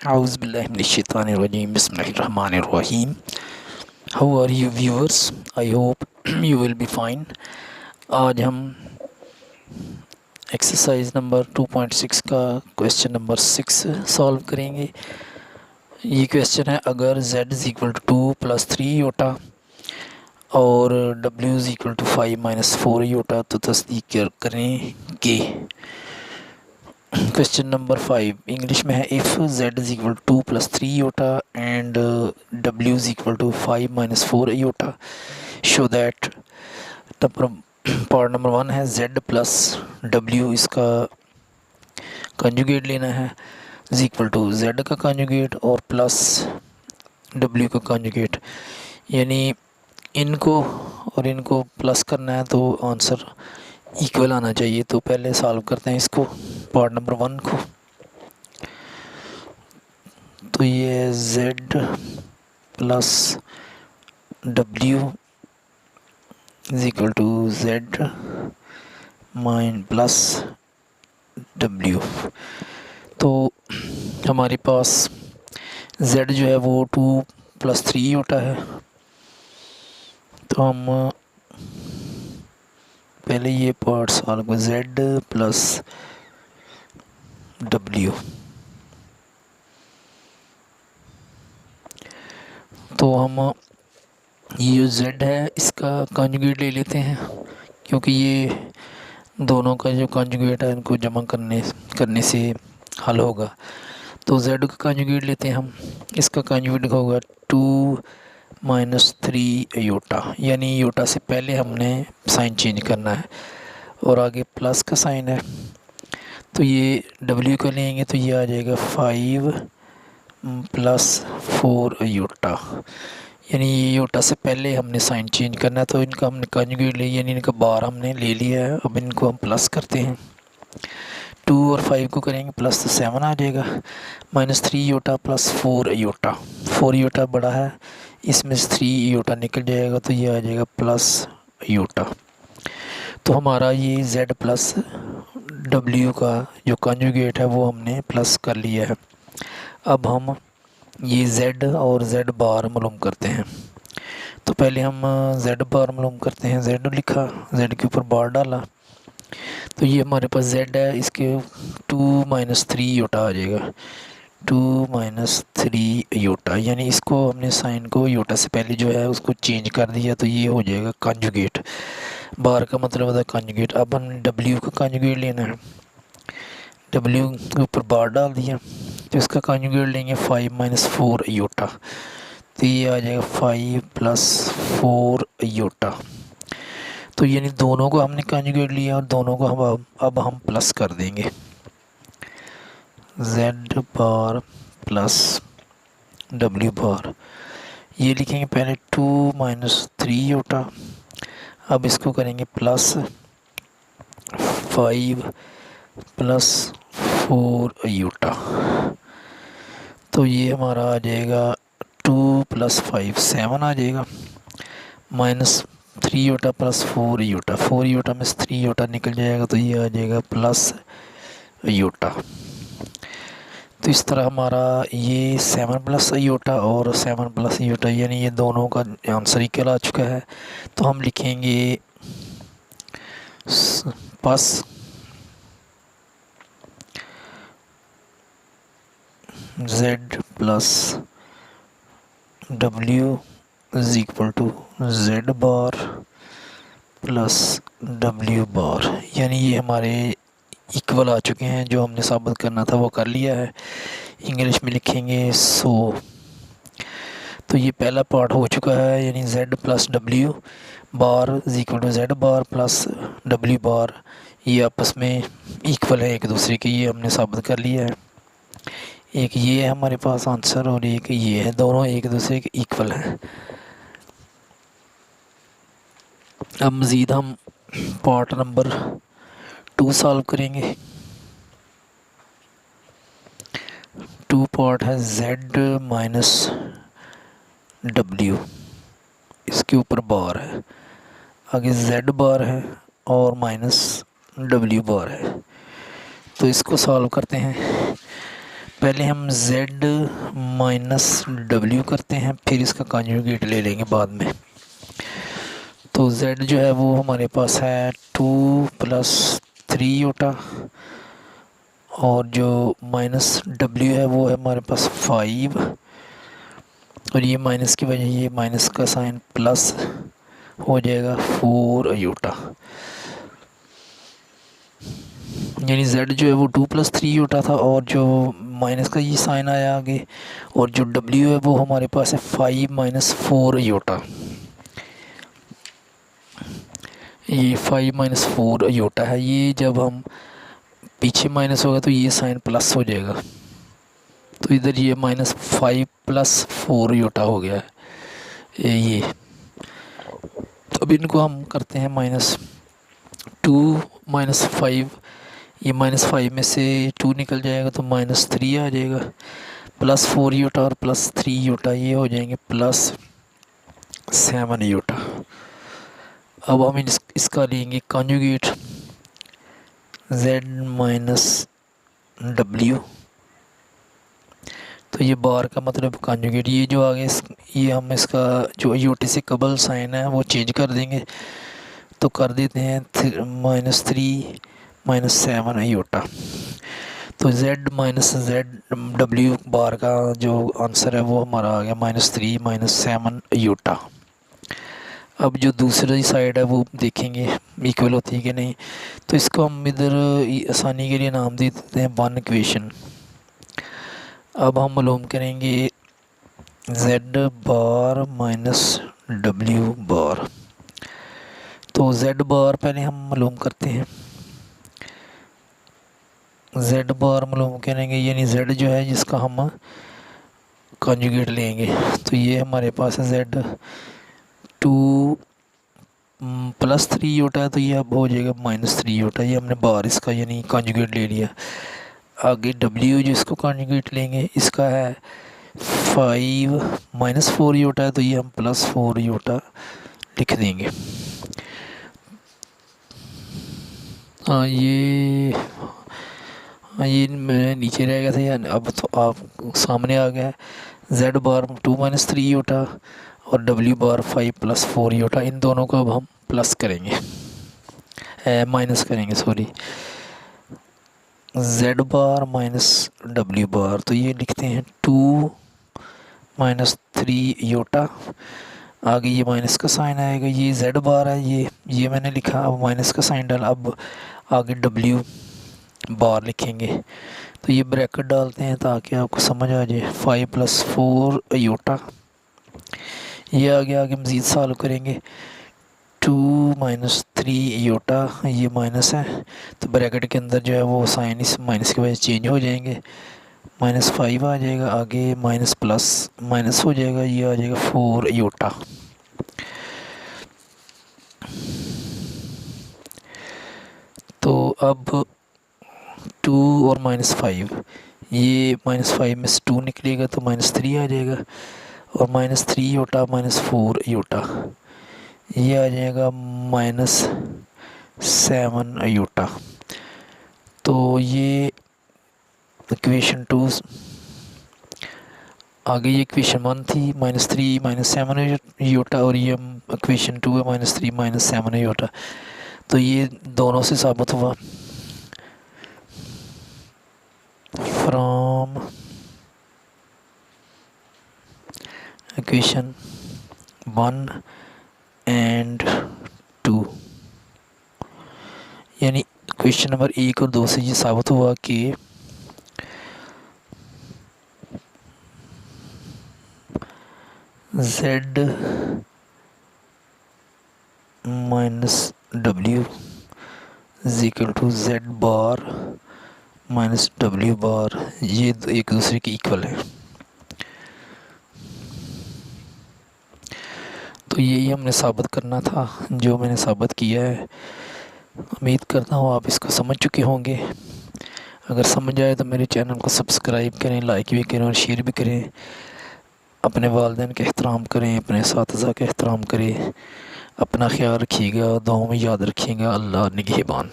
Auzubillahiminash-shaytanir-rajim. Bismillahir-rahmanir-rahim. How are you viewers? I hope you will be fine. आज हम exercise number 2.6 का question number 6 solve करेंगे। ये question है, अगर z is equal to 2 + 3 iota और w is equal to 5 - 4 iota तो तस्दीक करें कि क्वेश्चन नंबर 5 इंग्लिश में है, if z is equal to 2 + 3 iota and w is equal to 5 - 4 iota show that. Part number 1 है z प्लस w, इसका conjugate लेना है, इज इक्वल टू z का कंजुगेट और प्लस w का कंजुगेट, यानी इनको और इनको प्लस करना है तो आंसर इक्वल आना चाहिए। तो पहले सॉल्व करते हैं इसको, पार्ट नंबर 1 को। तो ये z plus w is equal to z mine plus w। तो हमारे पास z जो है वो 2 + 3 योटा है, तो हम पहले ये पार्ट सॉल्व कर, z प्लस w। तो हम ये जो z है इसका कंजुगेट ले लेते हैं, क्योंकि ये दोनों का जो कंजुगेट है इनको जमा करने से हल होगा। तो z का कंजुगेट लेते हैं हम, इसका कंजुगेट होगा 2 - 3 योटा, यानी योटा से पहले हमने साइन चेंज करना है और आगे प्लस का साइन है। तो ये w का लेंगे तो ये आ जाएगा 5 + 4 योटा, यानी ये योटा से पहले हमने साइन चेंज करना है। तो इनका हमने कंजुगेट लिया, यानी इनका बार हमने ले लिया है। अब इनको हम प्लस करते हैं, 2 और 5 को करेंगे प्लस तो 7 आ जाएगा, -3 योटा प्लस 4 योटा। 4 योटा बड़ा है, इसमें से 3 योटा निकल जाएगा तो ये आ जाएगा प्लस योटा। तो हमारा ये z प्लस w का जो कंजुगेट है वो हमने प्लस कर लिया है। अब हम ये z और z बार मालूम करते हैं। तो पहले हम z बार मालूम करते हैं, z लिखा, z के ऊपर बार डाला, तो ये हमारे पास z है, इसके 2 - 3 योटा आ जाएगा, 2 - 3 योटा, यानी इसको हमने साइन को योटा से पहले जो है उसको चेंज कर दिया, तो ये हो जाएगा कंजुगेट। बार का मतलब होता है कंजुगेट। अब हमने w का कंजुगेट लेना है, w के ऊपर बार डाल दिया, तो इसका कंजुगेट लेंगे 5 - 4 योटा, तो ये आ जाएगा 5 + 4 योटा। तो यानी दोनों को हमने कंजुगेट लिया और दोनों को अब हम प्लस कर देंगे, z bar plus w bar. ये लिखेंगे पहले 2 - 3 योटा, अब इसको करेंगे प्लस 5 + 4 योटा। तो ये हमारा आ जाएगा 2 + 5 7 आ जाएगा, -3 योटा प्लस 4 योटा, 4 योटा में से 3 योटा निकल जाएगा तो ये आ जाएगा प्लस योटा। तो इस तरह हमारा ये 7 + योटा और 7 + योटा, यानी ये दोनों का आंसर इक्वल आ चुका है। तो हम लिखेंगे पास z plus w is equal to z bar plus w bar, यानी ये हमारे इक्वल आ चुके हैं। जो हमने साबित करना था वो कर लिया है। इंग्लिश में लिखेंगे सो। तो ये पहला पार्ट हो चुका है, यानी z plus w bar is equal to z bar plus w bar, ये आपस में इक्वल है एक दूसरे के, ये हमने साबित कर लिया है। एक ये है हमारे पास आंसर और एक ये है, दोनों एक दूसरे के इक्वल हैं। अब मज़ीद हम पार्ट नंबर 2 सॉल्व करेंगे। 2 पार्ट है z माइनस w, इसके ऊपर बार है, आगे z बार है और माइनस w बार है। तो इसको सॉल्व करते हैं। पहले हम z माइनस w करते हैं, फिर इसका कॉन्जुगेट ले लेंगे बाद में। तो z जो है वो हमारे पास है 2 + 3 योटा, और जो माइनस w है वो है हमारे पास 5, और ये माइनस की वजह ये माइनस का साइन प्लस हो जाएगा 4 योटा। यानी z जो है वो 2 + 3 योटा था, और जो माइनस का ये साइन आया आगे, और जो w है वो हमारे पास है 5 - 4 योटा। ये 5 - 4 योटा है। ये जब हम पीछे माइनस होगा तो ये साइन प्लस हो जाएगा, तो इधर ये -5 + 4 योटा हो गया है ये। तो अब इनको हम करते हैं -2 - 5, ये -5 में से 2 निकल जाएगा तो -3 आ जाएगा, +4 योटा और +3 योटा ये हो जाएंगे +7 योटा। अब हम इसका लेंगे कॉन्जुगेट z - w। तो ये बार का मतलब कॉन्जुगेट, ये जो आगे ये हम इसका जो योटे से कबल साइन है वो चेंज कर देंगे, तो कर देते हैं -3 - 7 योटा। तो z - w बार का जो आंसर है वो हमारा आ गया -3 - 7 योटा। अब जो दूसरी साइड है वो देखेंगे इक्वल होती है कि नहीं, तो इसको हम इधर आसानी के लिए नाम दे देते हैं 1 इक्वेशन। अब हम मालूम करेंगे z बार - w बार। तो z बार पहले हम मालूम करते हैं, z बार मालूम करेंगे, यानी z जो है जिसका हम कॉन्जुगेट लेंगे। तो ये हमारे पास है z 2 + 3 योटा है, तो ये अब हो जाएगा -3 योटा। ये हमने बार इसका यानी कॉन्जुगेट ले लिया। आगे w जिसको कॉन्जुगेट लेंगे, इसका है 5 - 4 योटा है, तो ये हम +4 योटा लिख देंगे। ये नीचे रह गया था यार, अब तो आप सामने आ गया है। z बार 2 - 3 योटा और w बार 5 + 4 योटा, इन दोनों को अब हम प्लस करेंगे, माइनस करेंगे सॉरी। z बार - w बार, तो ये लिखते हैं 2 - 3 योटा। आगे ये माइनस का साइन आएगा, ये z बार है, ये मैंने लिखा, अब माइनस का साइन डाला। अब आगे w बार लिखेंगे, तो ये ब्रैकेट डालते हैं ताकि आपको समझ आ जाए। 5 + 4 योटा, ये आगे मज़ीद सॉल्व करेंगे। 2 - 3 योटा, ये माइनस है, तो ब्रैकेट के अंदर जो है वो साइन इस माइनस की वजह से चेंज हो जाएंगे, -5 आ जाएगा, आगे माइनस प्लस माइनस हो जाएगा, ये आ जाएगा 4 योटा। तो अब 2 और -5, ये -5 में से 2 निकलेगा तो -3 आ जाएगा, और -3 योटा -4 योटा, ये आ जाएगा -7 योटा। तो ये इक्वेशन 2, आगे ये इक्वेशन 1 थी -3 - 7 योटा, और ये इक्वेशन 2 है -3 - 7 योटा। तो ये दोनों से साबित हुआ फ्रॉम इक्वेशन 1 एंड 2, यानी क्वेश्चन नंबर 1 और 2 से ये साबित हुआ कि z - w = z बार - w बार, ये एक दूसरे के इक्वल है। तो यही हमने साबित करना था, जो मैंने साबित किया है। उम्मीद करता हूँ आप इसको समझ चुके होंगे। अगर समझ आए तो मेरे चैनल को सब्सक्राइब करें, लाइक भी करें और शेयर भी करें। अपने वालिदैन का एहतराम करें, अपने असातिज़ा का एहतराम करें। अपना ख्याल रखिएगा, दुआओं में याद रखिएगा। अल्लाह निगहबान।